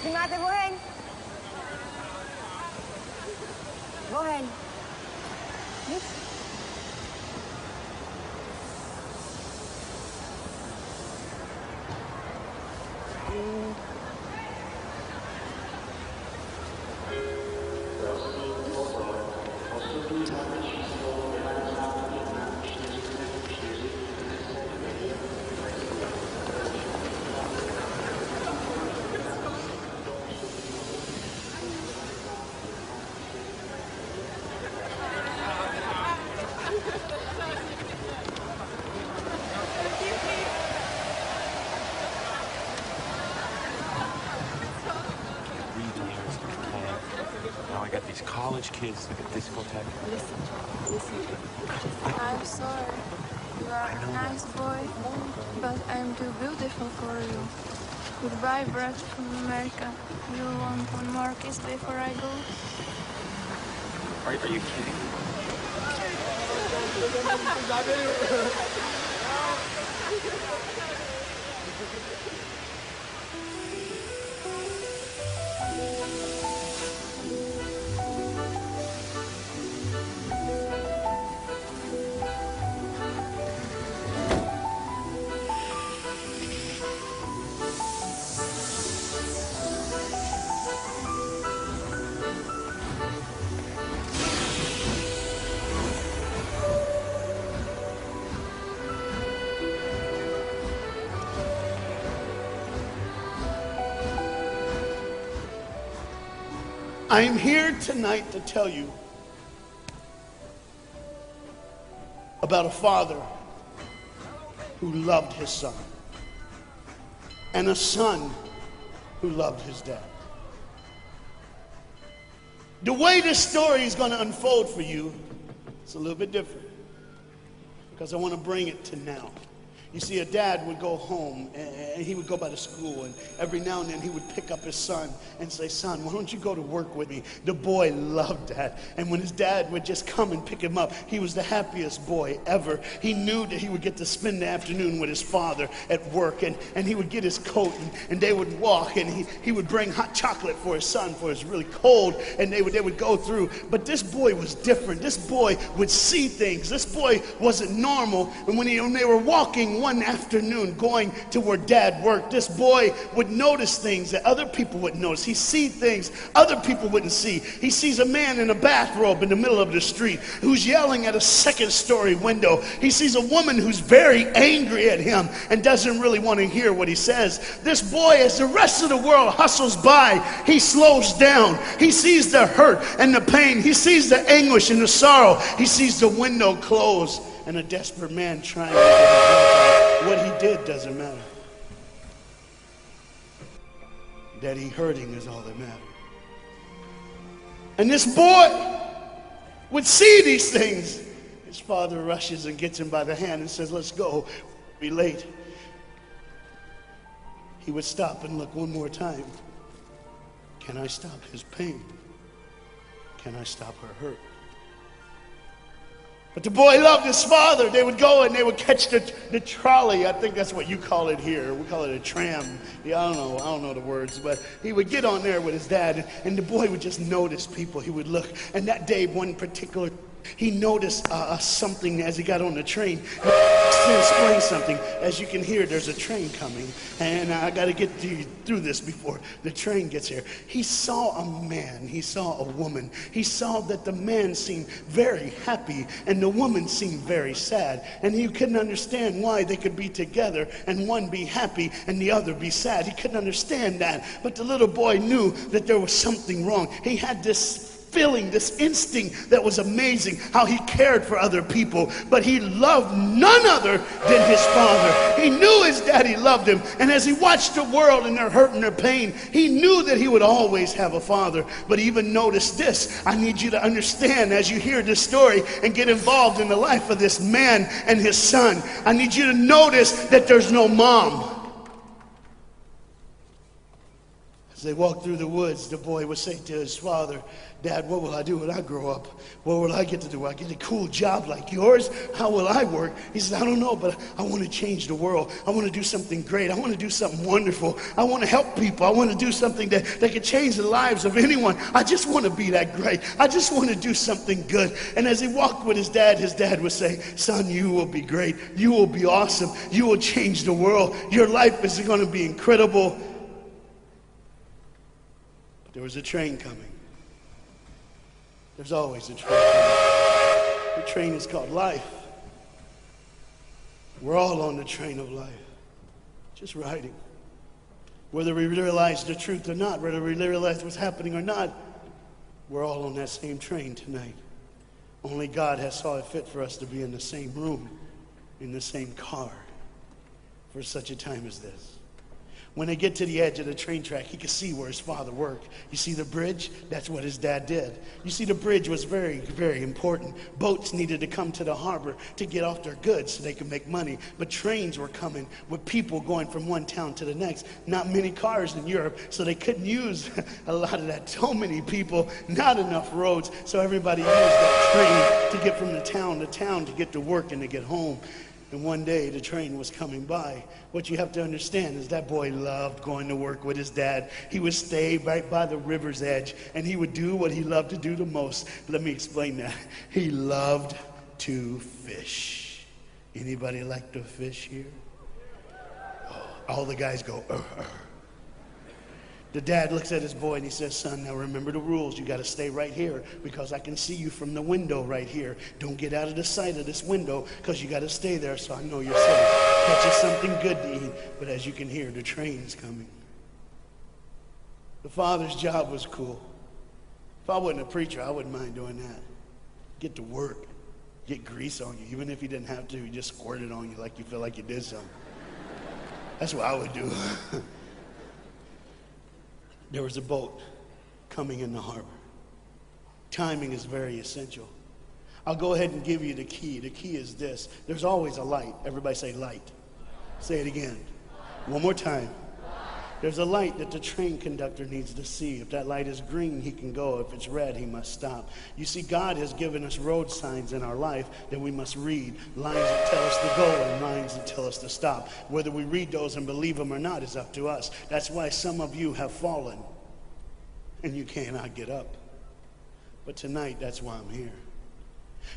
Primate, gå hen. Gå hen. Yes. College kids like a discotheque. Listen. I'm sorry. You are a nice boy, but I'm too beautiful for you. Goodbye, Brad from America. You want one more kiss before I go? Are you kidding? I'm here tonight to tell you about a father who loved his son and a son who loved his dad. The way this story is going to unfold for you, it's a little bit different because I want to bring it to now. You see, a dad would go home and he would go by the school, and every now and then he would pick up his son and say, "Son, why don't you go to work with me?" The boy loved that. And when his dad would just come and pick him up, he was the happiest boy ever. He knew that he would get to spend the afternoon with his father at work, and he would get his coat and they would walk, and he would bring hot chocolate for his son, for it's really cold, and they would go through. But this boy was different. This boy would see things. This boy wasn't normal. And when they were walking one afternoon going to where dad worked, this boy would notice things that other people wouldn't notice. He see things other people wouldn't see. He sees a man in a bathrobe in the middle of the street who's yelling at a second-story window. He sees a woman who's very angry at him and doesn't really want to hear what he says. This boy, as the rest of the world hustles by, he slows down. He sees the hurt and the pain. He sees the anguish and the sorrow. He sees the window close and a desperate man trying to get his life out. What he did doesn't matter. That he hurting is all that matters. And this boy would see these things. His father rushes and gets him by the hand and says, "Let's go. We'll be late." He would stop and look one more time. Can I stop his pain? Can I stop her hurt? But the boy loved his father. They would go and they would catch the trolley. I think that's what you call it here. We call it a tram. Yeah, I don't know the words. But he would get on there with his dad, and the boy would just notice people. He would look. And that day, one particular, he noticed something as he got on the train. To explain something, as you can hear, there's a train coming, and I got to get through this before the train gets here. He saw a man, he saw a woman. He saw that the man seemed very happy and the woman seemed very sad, and he couldn't understand why they could be together and one be happy and the other be sad. He couldn't understand that, but the little boy knew that there was something wrong. He had this feeling, this instinct that was amazing, how he cared for other people, but he loved none other than his father. He knew his daddy loved him, and as he watched the world and their hurt and their pain, he knew that he would always have a father. But even notice this, I need you to understand as you hear this story and get involved in the life of this man and his son, I need you to notice that there's no mom. As they walked through the woods, the boy would say to his father, Dad, what will I do when I grow up? What will I get to do? Will I get a cool job like yours? How will I work? He said, I don't know, but I want to change the world. I want to do something great. I want to do something wonderful. I want to help people. I want to do something that can change the lives of anyone. I just want to be that great. I just want to do something good. And as he walked with his dad would say, son, you will be great. You will be awesome. You will change the world. Your life is going to be incredible. But there was a train coming. There's always a train coming. The train is called life. We're all on the train of life, just riding. Whether we realize the truth or not, whether we realize what's happening or not, we're all on that same train tonight. Only God has saw it fit for us to be in the same room, in the same car, for such a time as this. When they get to the edge of the train track, he could see where his father worked. You see the bridge? That's what his dad did. You see, the bridge was very, very important. Boats needed to come to the harbor to get off their goods so they could make money. But trains were coming with people going from one town to the next. Not many cars in Europe, so they couldn't use a lot of that. So many people, not enough roads, so everybody used that train to get from the town to town to get to work and to get home. And one day the train was coming by. What you have to understand is that boy loved going to work with his dad. He would stay right by the river's edge, and he would do what he loved to do the most. Let me explain that. He loved to fish. Anybody like to fish here? Oh, all the guys go, The dad looks at his boy and he says, son, now remember the rules. You got to stay right here because I can see you from the window right here. Don't get out of the sight of this window because you got to stay there so I know you're safe. Catch you something good to eat. But as you can hear, the train's coming. The father's job was cool. If I wasn't a preacher, I wouldn't mind doing that. Get to work. Get grease on you. Even if you didn't have to, you just squirt it on you like you feel like you did something. That's what I would do. There was a boat coming in the harbor. Timing is very essential. I'll go ahead and give you the key. The key is this. There's always a light. Everybody say light. Say it again. One more time. There's a light that the train conductor needs to see. If that light is green, he can go. If it's red, he must stop. You see, God has given us road signs in our life that we must read. Lines that tell us to go and lines that tell us to stop. Whether we read those and believe them or not is up to us. That's why some of you have fallen and you cannot get up. But tonight, that's why I'm here.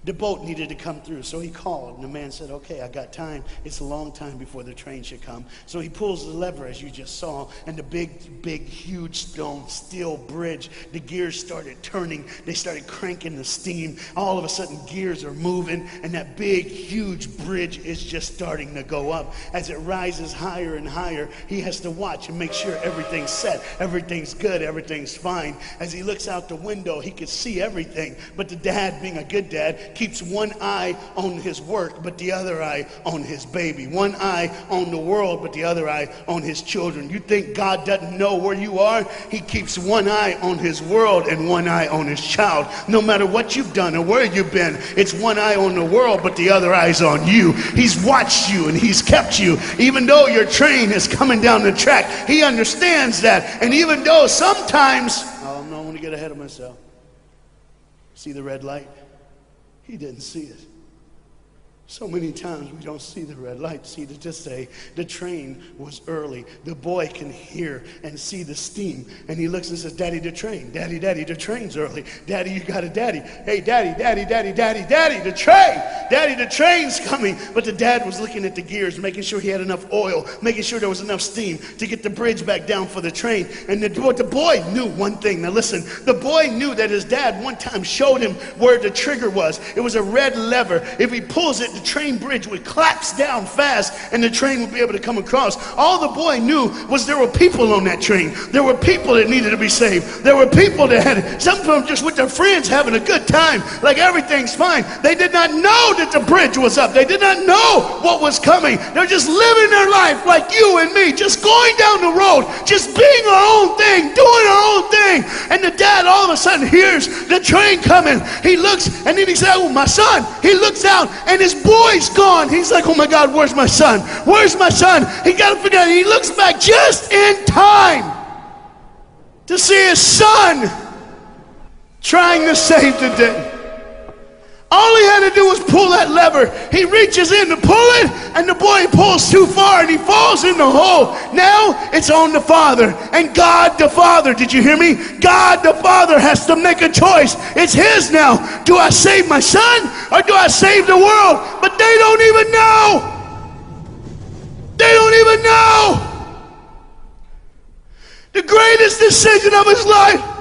The boat needed to come through, so he called, and the man said, okay, I got time. It's a long time before the train should come. So he pulls the lever, as you just saw, and the big, huge steel bridge, the gears started turning. They started cranking the steam. All of a sudden, gears are moving, and that big, huge bridge is just starting to go up. As it rises higher and higher, he has to watch and make sure everything's set, everything's good, everything's fine. As he looks out the window, he can see everything, but the dad, being a good dad, keeps one eye on his work, but the other eye on his baby. One eye on the world, but the other eye on his children. You think God doesn't know where you are? He keeps one eye on his world and one eye on his child. No matter what you've done or where you've been, it's one eye on the world, but the other eye's on you. He's watched you and he's kept you. Even though your train is coming down the track, he understands that. And even though sometimes, I don't want to get ahead of myself. See the red light? He didn't see it. So many times we don't see the red light. See, to just say the train was early. The boy can hear and see the steam. And he looks and says, Daddy, the train. Daddy, the train's early. Daddy, you got a daddy. Hey, Daddy, the train. Daddy, the train's coming. But the dad was looking at the gears, making sure he had enough oil, making sure there was enough steam to get the bridge back down for the train. And the boy knew one thing. Now listen, the boy knew that his dad one time showed him where the trigger was. It was a red lever. If he pulls it, the train bridge would collapse down fast and the train would be able to come across. All the boy knew was there were people on that train. There were people that needed to be saved. There were people that had, some of them just with their friends having a good time, like everything's fine. They did not know that the bridge was up. They did not know what was coming. They're just living their life like you and me, just going down the road, just being our own thing, doing our own thing. And the dad all of a sudden hears the train coming. He looks and then he said, oh, my son. He looks out and his boy's gone. He's like, oh my God, where's my son? Where's my son? He got to figure out. He looks back just in time to see his son trying to save the day. All he had to do was pull that lever. He reaches in to pull it, and the boy pulls too far, and he falls in the hole. Now it's on the Father, and God the Father, did you hear me? God the Father has to make a choice. It's his now. Do I save my son, or do I save the world? But they don't even know. They don't even know. The greatest decision of his life.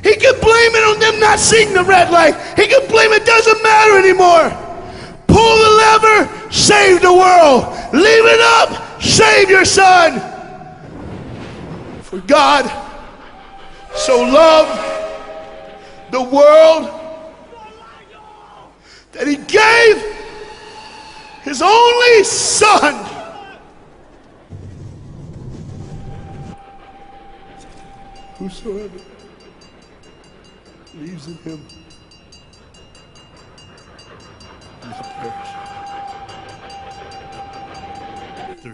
He can blame it on them not seeing the red light. He can blame it doesn't matter anymore. Pull the lever, save the world. Leave it up, save your son. For God so loved the world that he gave his only son. Whosoever believes in him will not perish. 3,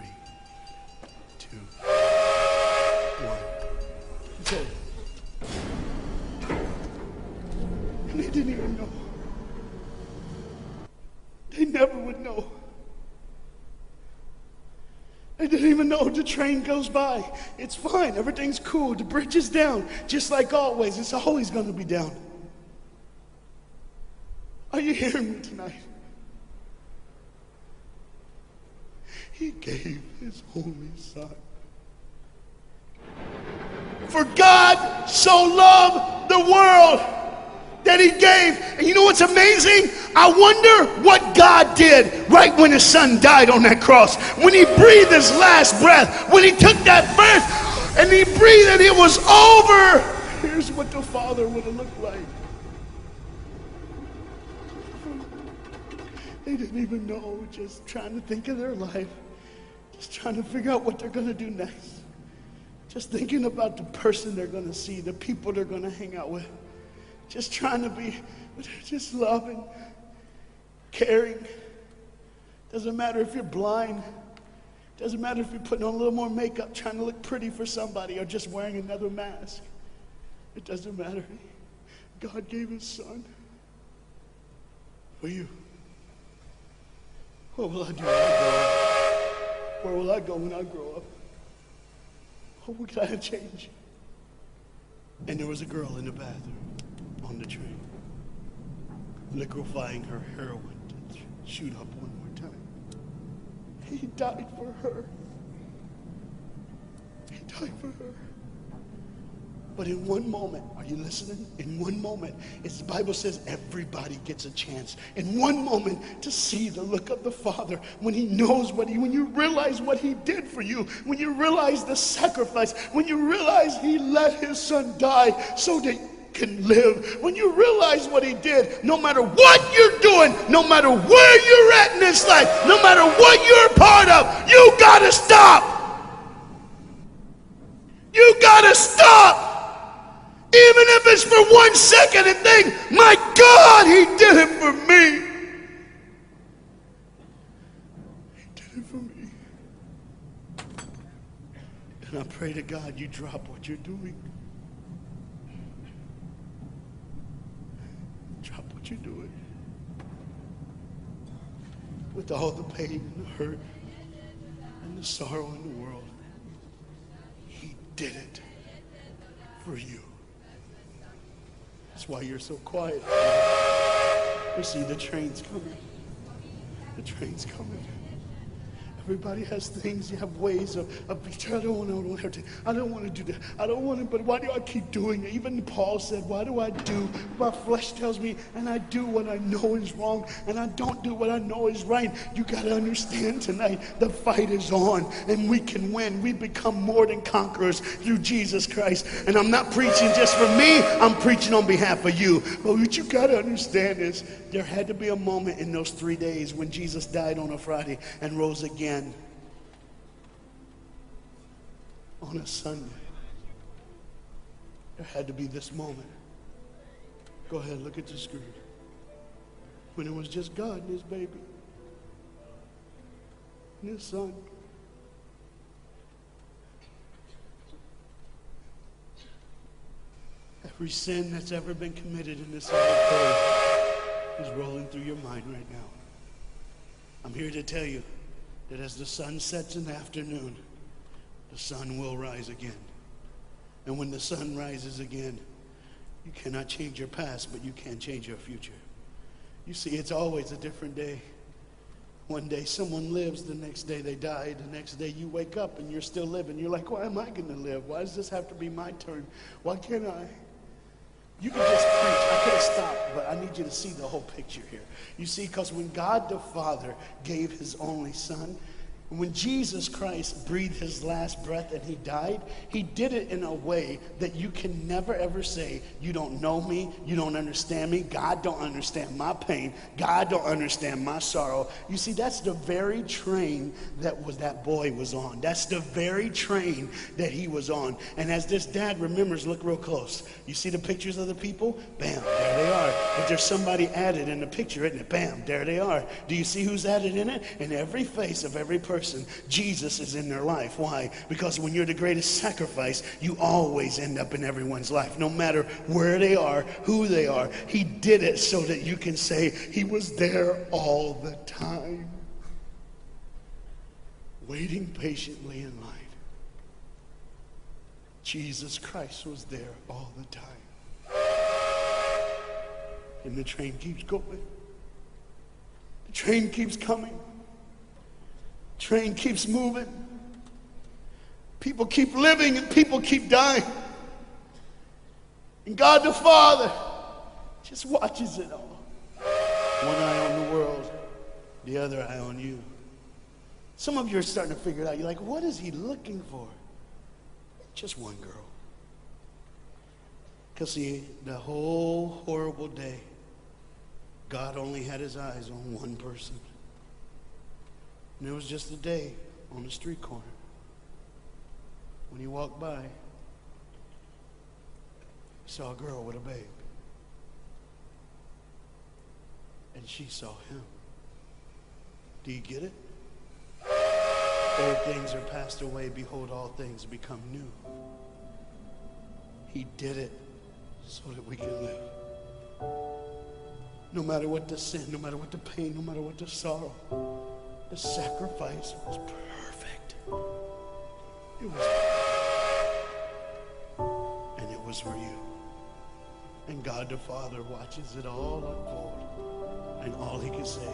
2, 1. Okay. And they didn't even know. They never would know. They didn't even know the train goes by. It's fine. Everything's cool. The bridge is down. Just like always. It's always going to be down. Are you hearing me tonight? He gave his only son. For God so loved the world that he gave. And you know what's amazing? I wonder what God did right when his son died on that cross. When he breathed his last breath. When he took that breath and he breathed and it was over. Here's what the Father would have looked like. They didn't even know. Just trying to think of their life. Just trying to figure out what they're going to do next. Just thinking about the person they're going to see. The people they're going to hang out with. Just trying to be, just loving, caring. Doesn't matter if you're blind. Doesn't matter if you're putting on a little more makeup, trying to look pretty for somebody, or just wearing another mask. It doesn't matter. God gave his son for you. What will I do when I grow up? Where will I go when I grow up? What kind of change? And there was a girl in the bathroom. On the train, liquefying her heroin to shoot up one more time. He died for her. He died for her. But in one moment, are you listening? In one moment, the Bible says everybody gets a chance. In one moment to see the look of the Father when he knows when you realize what he did for you, when you realize the sacrifice, when you realize he let his son die so that can live, when you realize what he did, no matter what you're doing, no matter where you're at in this life, no matter what you're a part of, you gotta stop. You gotta stop. Even if it's for 1 second and think, my God, he did it for me. He did it for me. And I pray to God you drop what you're doing. You do it with all the pain and the hurt and the sorrow in the world. He did it for you. That's why you're so quiet. You see, the train's coming. The train's coming. Everybody has things, you have ways of I don't want to do that. I don't want to, but why do I keep doing it? Even Paul said, why do I do? My flesh tells me, and I do what I know is wrong, and I don't do what I know is right. You got to understand tonight, the fight is on, and we can win. We become more than conquerors through Jesus Christ. And I'm not preaching just for me, I'm preaching on behalf of you. But what you got to understand is, there had to be a moment in those 3 days when Jesus died on a Friday and rose again on a Sunday. There had to be this moment. Go ahead, look at the screen. When it was just God and his baby and his son. Every sin that's ever been committed in this earth is rolling through your mind right now. I'm here to tell you that as the sun sets in the afternoon, the sun will rise again. And when the sun rises again, you cannot change your past, but you can change your future. You see, it's always a different day. One day someone lives, the next day they die, the next day you wake up and you're still living. You're like, why am I going to live? Why does this have to be my turn? Why can't I? You can just preach. I could have stopped, but I need you to see the whole picture here. You see, because when God the Father gave his only son, when Jesus Christ breathed his last breath and he died, he did it in a way that you can never ever say, you don't know me, you don't understand me, God don't understand my pain, God don't understand my sorrow. You see, that's the very train that boy was on. That's the very train that he was on. And as this dad remembers, look real close. You see the pictures of the people? Bam, there they are. If there's somebody added in the picture, isn't it? Bam, there they are. Do you see who's added in it? In every face of every person, Jesus is in their life. Why? Because when you're the greatest sacrifice, you always end up in everyone's life. No matter where they are, who they are, he did it so that you can say he was there all the time, waiting patiently in line. Jesus Christ was there all the time. And the train keeps going. The train keeps coming. Train keeps moving. People keep living and people keep dying. And God the Father just watches it all. One eye on the world, the other eye on you. Some of you are starting to figure it out. You're like, what is he looking for? Just one girl. Because see, the whole horrible day, God only had his eyes on one person. And it was just a day on the street corner. When he walked by, he saw a girl with a babe. And she saw him. Do you get it? Old things are passed away. Behold, all things become new. He did it so that we can live. No matter what the sin, no matter what the pain, no matter what the sorrow, the sacrifice was perfect. It was perfect. And it was for you. And God the Father watches it all unfold. And all he can say